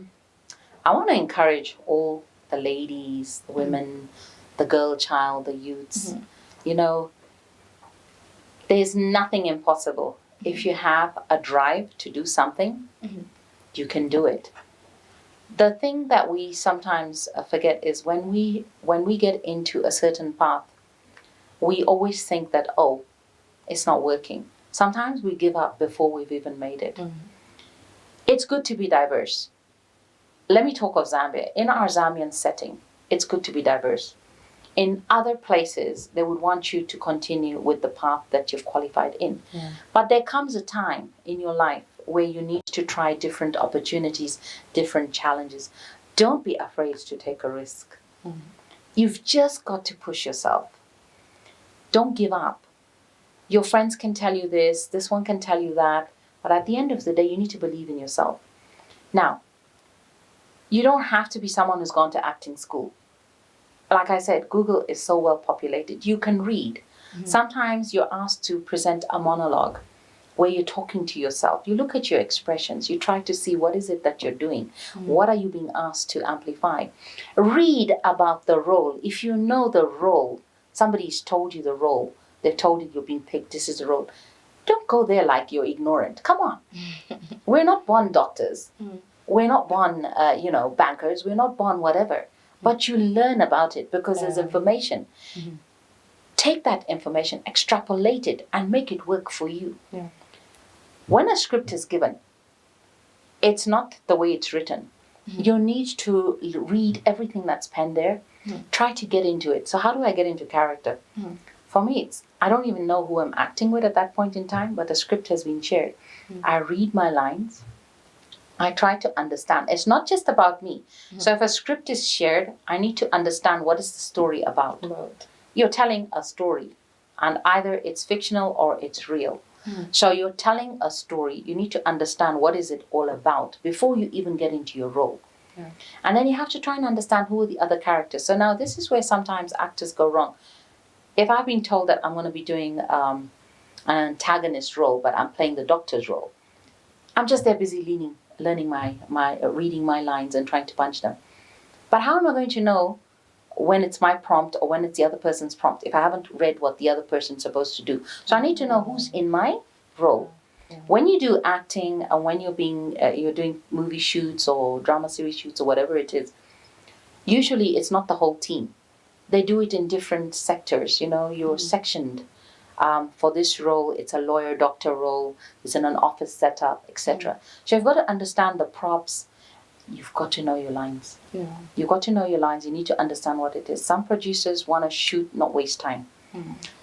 want to encourage all the ladies, the women, the girl child, the youths. There's nothing impossible. If you have a drive to do something, you can do it. The thing that we sometimes forget is when we get into a certain path, we always think that, oh, it's not working. Sometimes we give up before we've even made it. It's good to be diverse. Let me talk of Zambia. In our Zambian setting, it's good to be diverse. In other places, they would want you to continue with the path that you've qualified in. But there comes a time in your life where you need to try different opportunities, different challenges. Don't be afraid to take a risk. You've just got to push yourself. Don't give up. Your friends can tell you this one can tell you that, but at the end of the day, you need to believe in yourself. Now, you don't have to be someone who's gone to acting school. Like I said, Google is so well populated. You can read. Sometimes you're asked to present a monologue where you're talking to yourself. You look at your expressions. You try to see what is it that you're doing. What are you being asked to amplify? Read about the role. If you know the role, somebody's told you the role. They've told you you're being picked. This is the role. Don't go there like you're ignorant. Come on. We're not born doctors. We're not born, bankers. We're not born whatever. But you learn about it because there's information. Take that information, extrapolate it, and make it work for you. When a script is given, it's not the way it's written. You need to read everything that's penned there. Try to get into it. So how do I get into character? For me, I don't even know who I'm acting with at that point in time, but the script has been shared. I read my lines. I try to understand. It's not just about me. So if a script is shared, I need to understand what is the story about. You're telling a story, and either it's fictional or it's real. So you're telling a story. You need to understand what is it all about before you even get into your role. And then you have to try and understand who are the other characters. So now this is where sometimes actors go wrong. If I've been told that I'm going to be doing an antagonist role, but I'm playing the doctor's role, I'm just there busy learning reading my lines and trying to punch them. But how am I going to know when it's my prompt or when it's the other person's prompt if I haven't read what the other person's supposed to do? So I need to know who's in my role. When you do acting and when you're doing movie shoots or drama series shoots or whatever it is, usually it's not the whole team. They do it in different sectors. You're sectioned. For this role, it's a lawyer, doctor role. It's in an office setup, etc. So you've got to understand the props. You've got to know your lines.
Yeah.
You've got to know your lines. You need to understand what it is. Some producers want to shoot, not waste time.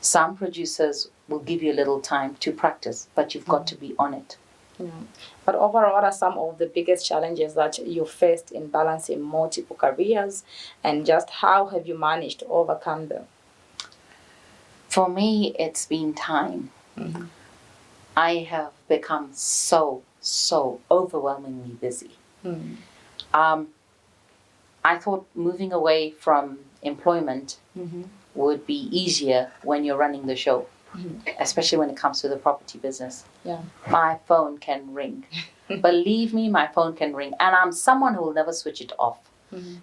Some producers will give you a little time to practice, but you've got to be on it.
Yeah. But overall, what are some of the biggest challenges that you faced in balancing multiple careers, and just how have you managed to overcome them?
For me, it's been time. I have become so overwhelmingly busy. I thought moving away from employment would be easier when you're running the show, especially when it comes to the property business.
Yeah.
My phone can ring. Believe me, my phone can ring. And I'm someone who will never switch it off.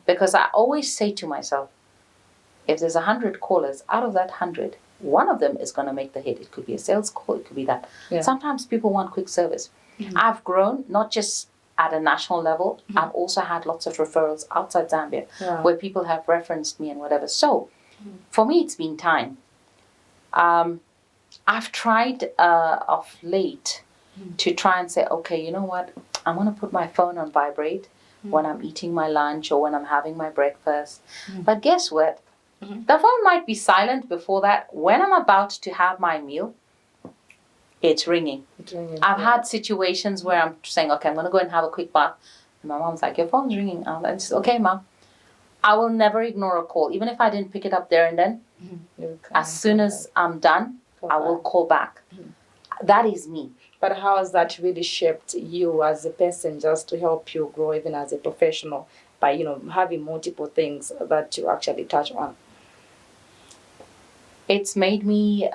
Because I always say to myself, if there's 100 callers, out of that 100, one of them is going to make the hit. It could be a sales call, it could be that.
Yeah.
Sometimes people want quick service. I've grown, not just at a national level, I've also had lots of referrals outside Zambia where people have referenced me and whatever. So for me, it's been time. I've tried of late to try and say, okay, you know what? I'm going to put my phone on vibrate when I'm eating my lunch or when I'm having my breakfast. But guess what? The phone might be silent before that. When I'm about to have my meal, it's ringing. I've had situations where I'm saying, okay, I'm going to go and have a quick bath. And my mom's like, your phone's ringing. I'm like, okay, Mom. I will never ignore a call. Even if I didn't pick it up there and then, as soon as I'm done, I will call back. That is me.
But how has that really shaped you as a person, just to help you grow even as a professional by, having multiple things that you actually touch on?
It's made me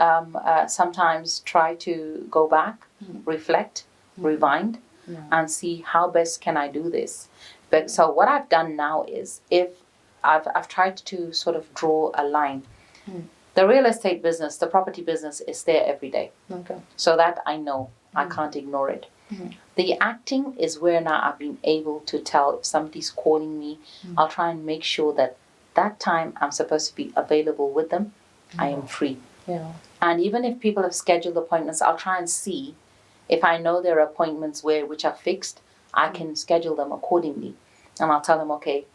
sometimes try to go back, reflect, rewind, and see how best can I do this. But so what I've done now is, if I've tried to sort of draw a line. The real estate business, the property business is there every day.
Okay.
So that I know. I can't ignore it. The acting is where now I've been able to tell if somebody's calling me, I'll try and make sure that time I'm supposed to be available with them, I am free.
Yeah.
And even if people have scheduled appointments, I'll try and see if I know there are appointments which are fixed, I can schedule them accordingly. And I'll tell them, okay,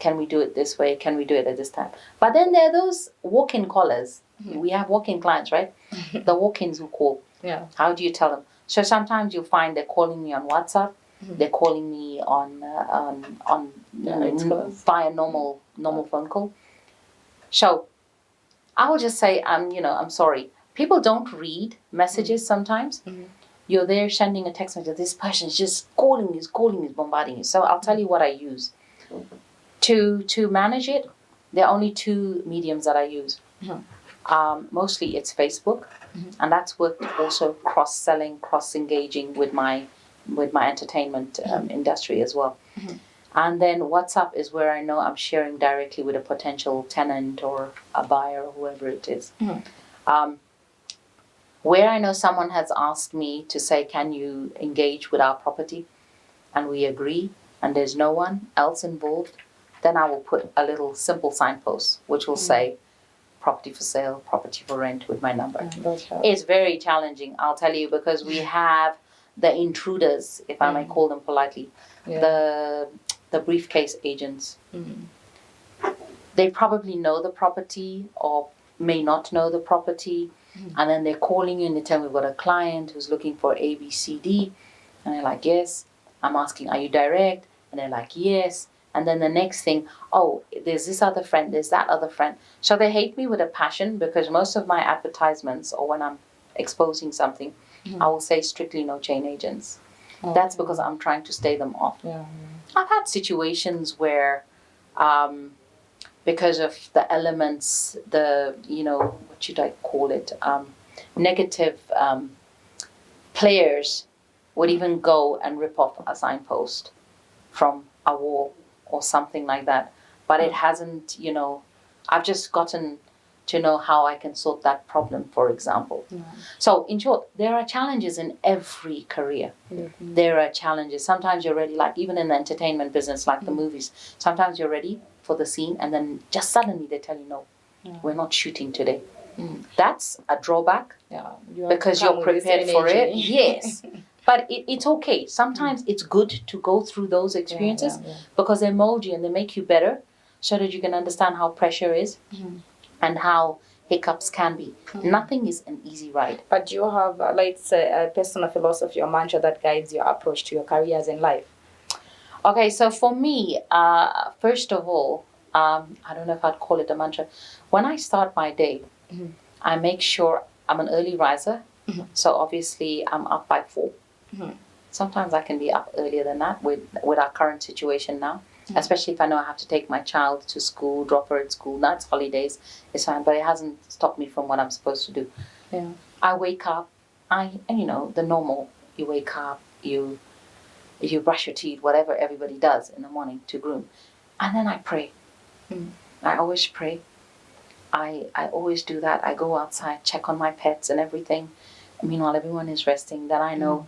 can we do it this way? Can we do it at this time? But then there are those walk-in callers. We have walk-in clients, right? The walk-ins who call.
Yeah.
How do you tell them? So sometimes you'll find they're calling me on WhatsApp. They're calling me on via normal phone call. So I will just say, I'm sorry. People don't read messages sometimes. You're there sending a text message. This person is just calling you, bombarding you. So I'll tell you what I use. To manage it, there are only two mediums that I use. Mostly it's Facebook, and that's worked also cross-selling, cross-engaging with my entertainment industry as well. And then WhatsApp is where I know I'm sharing directly with a potential tenant or a buyer or whoever it is. Where I know someone has asked me to say, can you engage with our property? And we agree, and there's no one else involved, then I will put a little simple signpost, which will say, property for sale, property for rent with my number. It's very challenging, I'll tell you, because we have the intruders, if I may call them politely, the briefcase agents. They probably know the property or may not know the property, and then they're calling you and they tell me, we've got a client who's looking for A, B, C, D, and they're like, yes. I'm asking, are you direct? And they're like, yes. And then the next thing, oh, there's this other friend, there's that other friend. So they hate me with a passion, because most of my advertisements, or when I'm exposing something, I will say strictly no chain agents. That's because I'm trying to stay them off. I've had situations where, because of the elements, what should I call it, negative players would even go and rip off a signpost from a wall or something like that. But it hasn't, I've just gotten to know how I can sort that problem, for example. So in short, there are challenges in every career. There are challenges. Sometimes you're ready, like even in the entertainment business, like the movies, sometimes you're ready for the scene, and then just suddenly they tell you, no, we're not shooting today. That's a drawback because you're prepared for it. Yes. But it's okay. Sometimes it's good to go through those experiences because they mold you and they make you better so that you can understand how pressure is and how hiccups can be. Nothing is an easy ride.
But do you have, let's say, a personal philosophy or mantra that guides your approach to your careers in life?
Okay, so for me, first of all, I don't know if I'd call it a mantra. When I start my day, I make sure I'm an early riser. So obviously I'm up by 4. Sometimes I can be up earlier than that with our current situation now, especially if I know I have to take my child to school, drop her at school. Now it's holidays, it's fine, but it hasn't stopped me from what I'm supposed to do.
Yeah.
I wake up, and the normal, you wake up, you brush your teeth, whatever everybody does in the morning to groom. And then I pray. I always pray. I always do that. I go outside, check on my pets and everything. Meanwhile, everyone is resting. Then I know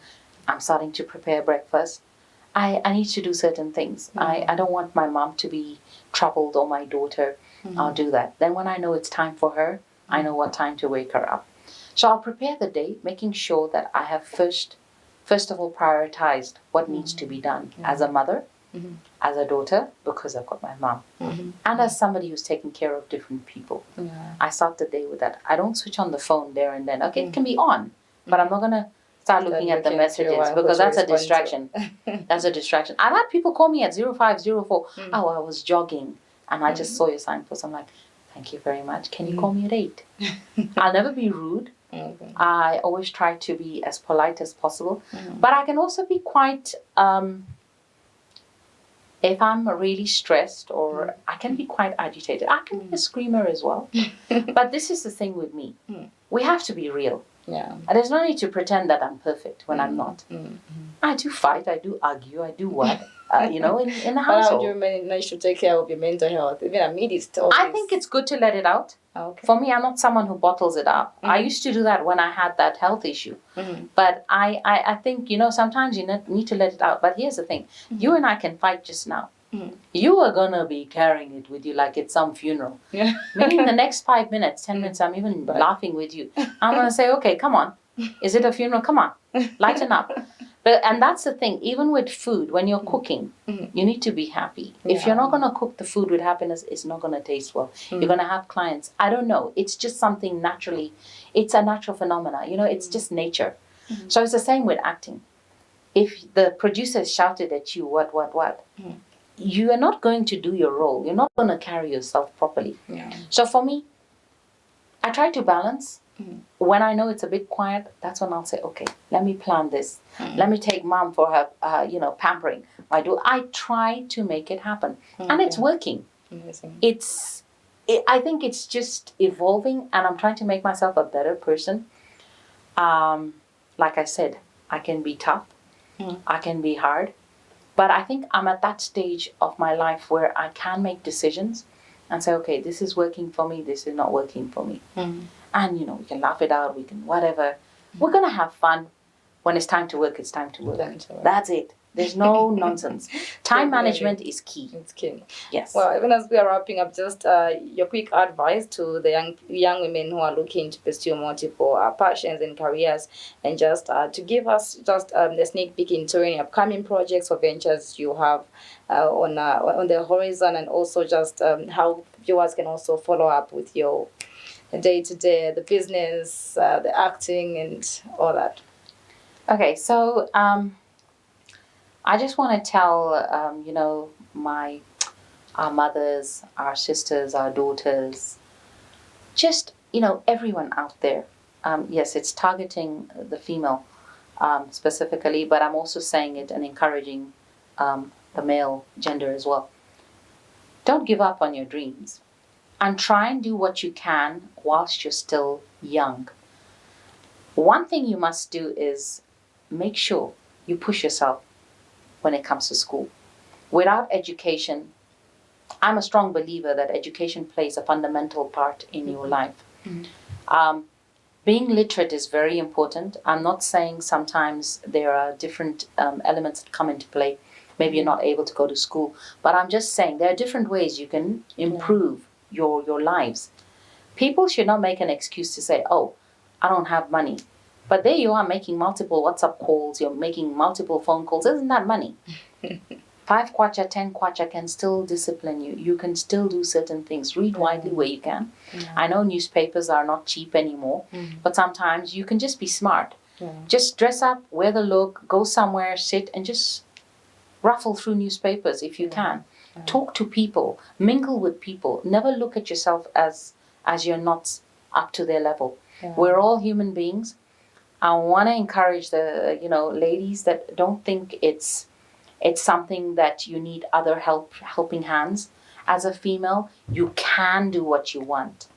I'm starting to prepare breakfast. I need to do certain things. I don't want my mom to be troubled or my daughter. I'll do that. Then when I know it's time for her, I know what time to wake her up. So I'll prepare the day, making sure that I have first of all prioritized what needs to be done as a mother, as a daughter, because I've got my mom, and as somebody who's taking care of different people. I start the day with that. I don't switch on the phone there and then. Okay, it can be on, but I'm not going to start looking at the messages because that's a distraction. That's a distraction. I've had people call me at 0504. Oh, I was jogging and I just saw your signpost. I'm like, thank you very much. Can you call me at 8? I'll never be rude. I always try to be as polite as possible. But I can also be quite, if I'm really stressed or I can be quite agitated. I can be a screamer as well. But this is the thing with me. We have to be real.
Yeah.
And there's no need to pretend that I'm perfect when I'm not. I do fight, I do argue, I do what, in the household.
But how do you manage to take care of your mental health? Even amidst all
I think it's good to let it out.
Okay.
For me, I'm not someone who bottles it up. I used to do that when I had that health issue. But I think, sometimes you need to let it out. But here's the thing. You and I can fight just now. You are going to be carrying it with you like it's some funeral. Maybe in the next 5 minutes, 10 minutes, I'm even laughing with you. I'm going to say, okay, come on. Is it a funeral? Come on. Lighten up. And that's the thing. Even with food, when you're cooking, you need to be happy. If you're not going to cook the food with happiness, it's not going to taste well. You're going to have clients. I don't know. It's just something naturally. It's a natural phenomena. It's just nature. So it's the same with acting. If the producer shouted at you, what, you are not going to do your role. You're not going to carry yourself properly. So for me, I try to balance. When I know it's a bit quiet, that's when I'll say, okay, let me plan this. Let me take mom for her, pampering. I try to make it happen. And it's working.
Amazing.
I think it's just evolving and I'm trying to make myself a better person. Like I said, I can be tough. I can be hard. But I think I'm at that stage of my life where I can make decisions and say, okay, this is working for me, this is not working for me. And, we can laugh it out, we can whatever. We're going to have fun. When it's time to work, it's time to work. That's it. There's no nonsense. Time management is key.
It's key.
Yes.
Well, even as we are wrapping up, just your quick advice to the young women who are looking to pursue multiple passions and careers, and just to give us just the sneak peek into any upcoming projects or ventures you have on the horizon, and also just how viewers can also follow up with your day-to-day, the business, the acting, and all that.
Okay, so I just want to tell, our mothers, our sisters, our daughters, just, everyone out there. Yes, it's targeting the female specifically, but I'm also saying it and encouraging the male gender as well. Don't give up on your dreams and try and do what you can whilst you're still young. One thing you must do is make sure you push yourself when it comes to school. Without education, I'm a strong believer that education plays a fundamental part in your life. Being literate is very important. I'm not saying sometimes there are different elements that come into play, Maybe you're not able to go to school. But I'm just saying there are different ways you can improve your lives. People should not make an excuse to say, oh, I don't have money. But there you are making multiple WhatsApp calls, you're making multiple phone calls. Isn't that money? 5 kwacha, 10 kwacha can still discipline you. You can still do certain things. Read widely where you can. I know newspapers are not cheap anymore, but sometimes you can just be smart. Just dress up, wear the look, go somewhere, sit and just ruffle through newspapers if you can. Talk to people, mingle with people. Never look at yourself as you're not up to their level. We're all human beings. I want to encourage the ladies that don't think it's something that you need other helping hands. As a female, you can do what you want.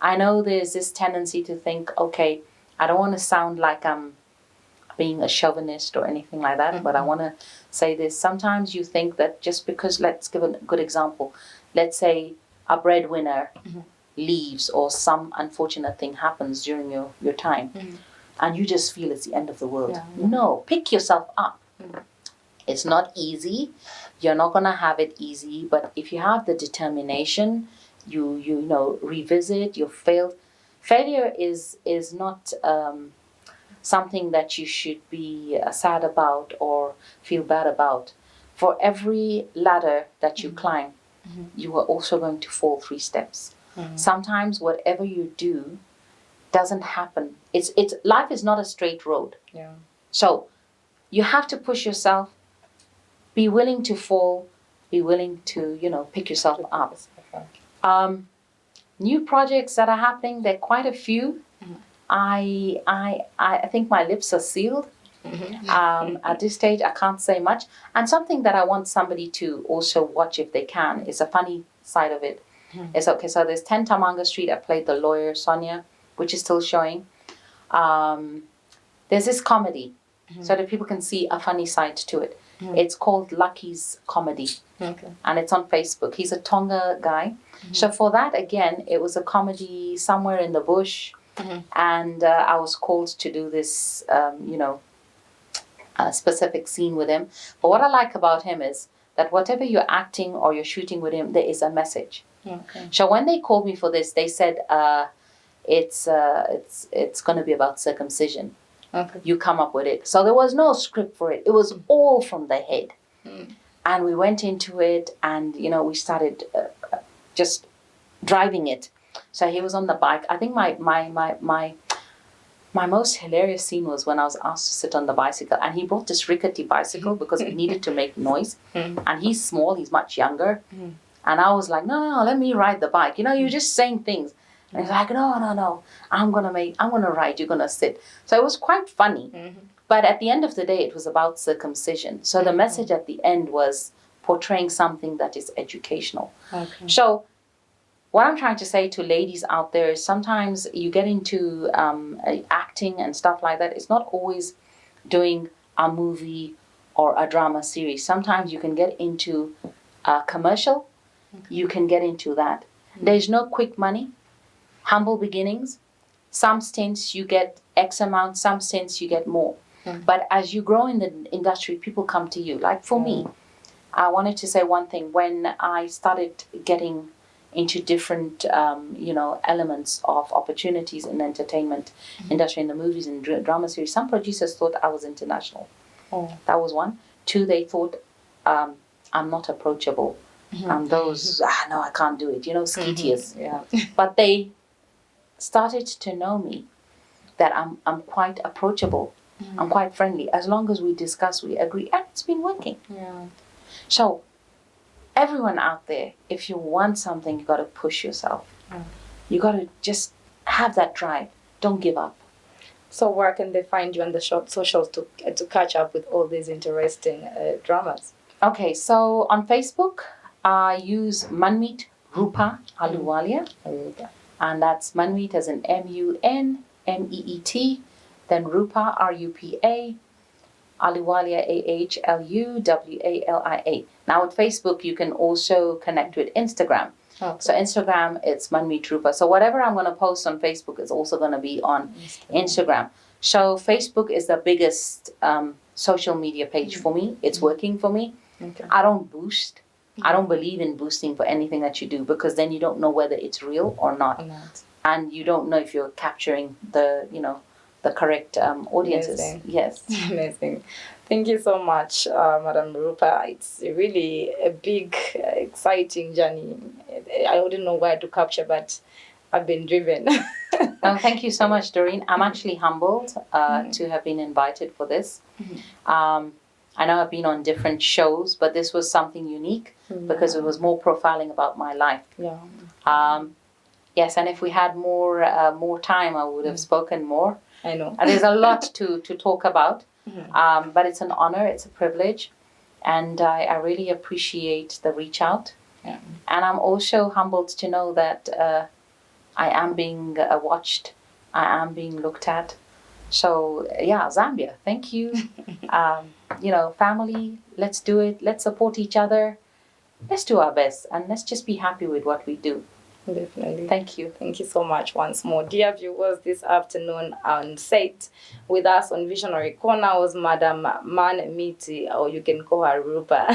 I know there's this tendency to think, okay, I don't want to sound like I'm being a chauvinist or anything like that, but I want to say this. Sometimes you think that just because, let's give a good example. Let's say a breadwinner leaves or some unfortunate thing happens during your time and you just feel it's the end of the world. No, pick yourself up. It's not easy. You're not going to have it easy, but if you have the determination, you revisit your failure is not something that you should be sad about or feel bad about. For every ladder that you climb, you are also going to fall 3 steps. Sometimes whatever you do doesn't happen. It's life is not a straight road. So you have to push yourself, be willing to fall, be willing to pick yourself up. New projects that are happening, there are quite a few. I think my lips are sealed. At this stage, I can't say much. And something that I want somebody to also watch if they can is a funny side of it. It's okay. So there's 10 Tamanga Street. I played the lawyer Sonia, which is still showing. There's this comedy, so that people can see a funny side to it. It's called Lucky's Comedy, and it's on Facebook. He's a Tonga guy. So for that, again, it was a comedy somewhere in the bush, and I was called to do this, a specific scene with him. But what I like about him is that whatever you're acting or you're shooting with him, there is a message. So when they called me for this, they said it's going to be about circumcision. You come up with it. So there was no script for it. It was all from the head. And we went into it and, we started just driving it. So he was on the bike. I think my most hilarious scene was when I was asked to sit on the bicycle. And he brought this rickety bicycle because it needed to make noise. And he's small. He's much younger. And I was like, no, let me ride the bike. You're just saying things. And he's like, no, I'm going to ride, you're going to sit. So it was quite funny. But at the end of the day, it was about circumcision. So the message at the end was portraying something that is educational. So what I'm trying to say to ladies out there is sometimes you get into acting and stuff like that. It's not always doing a movie or a drama series. Sometimes you can get into a commercial. You can get into that. There's no quick money. Humble beginnings. Some stints you get X amount, some stints you get more. But as you grow in the industry, people come to you. Like for me, I wanted to say one thing. When I started getting into different, elements of opportunities in the entertainment industry, in the movies and drama series, some producers thought I was international. That was one. 2, they thought I'm not approachable. And those, no, I can't do it. Skeetious. But they started to know me, that I'm quite approachable. I'm quite friendly. As long as we discuss, we agree, and it's been working. So everyone out there, if you want something, you got to push yourself. You got to just have that drive. Don't give up.
So where can they find you on the socials to catch up with all these interesting dramas? Okay,
so on Facebook, I use Munmeet Rupa Ahluwalia. And that's Munmeet as in Munmeet, then Rupa, Rupa, Ahluwalia, Ahluwalia. Now with Facebook, you can also connect with Instagram. So Instagram, it's Munmeet Rupa. So whatever I'm going to post on Facebook is also going to be on Instagram. So Facebook is the biggest social media page for me. It's working for me.
Okay.
I don't boost. I don't believe in boosting for anything that you do, because then you don't know whether it's real or not.
Or not.
And you don't know if you're capturing the correct audiences.
Amazing.
Yes.
Amazing. Thank you so much, Madam Rupa. It's really a big, exciting journey. I wouldn't know where to capture, but I've been driven.
Thank you so much, Doreen. I'm actually humbled to have been invited for this. I know I've been on different shows, but this was something unique because it was more profiling about my life.
Yeah.
Yes, and if we had more time, I would have spoken more.
I know.
There's a lot to talk about, but it's an honor, it's a privilege, and I really appreciate the reach out.
Yeah.
And I'm also humbled to know that I am being watched, I am being looked at. So yeah, Zambia, thank you. Family, let's do it. Let's support each other. Let's do our best, and let's just be happy with what we do.
Definitely.
Thank you.
Thank you so much once more. Dear viewers, this afternoon on set with us on Visionary Corner was Madam Munmeet, or you can call her Rupa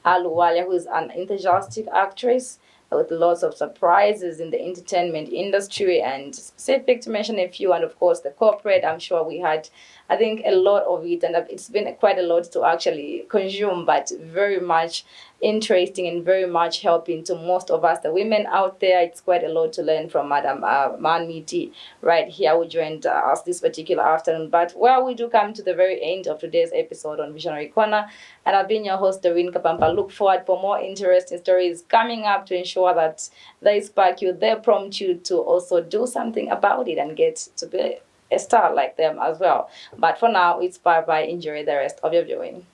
Ahluwalia, who is an enthusiastic actress with lots of surprises in the entertainment industry, and specific to mention a few, and of course the corporate. I'm sure we had, I think, a lot of it, and it's been quite a lot to actually consume, but very much interesting and very much helping to most of us, the women out there. It's quite a lot to learn from Madam Munmeet right here, who joined us this particular afternoon. But we do come to the very end of today's episode on Visionary Corner, and I've been your host, Doreen Kapampa. Look forward for more interesting stories coming up to ensure that they spark you, they prompt you to also do something about it and get to be a star like them as well. But for now, it's bye-bye. Enjoy the rest of your viewing.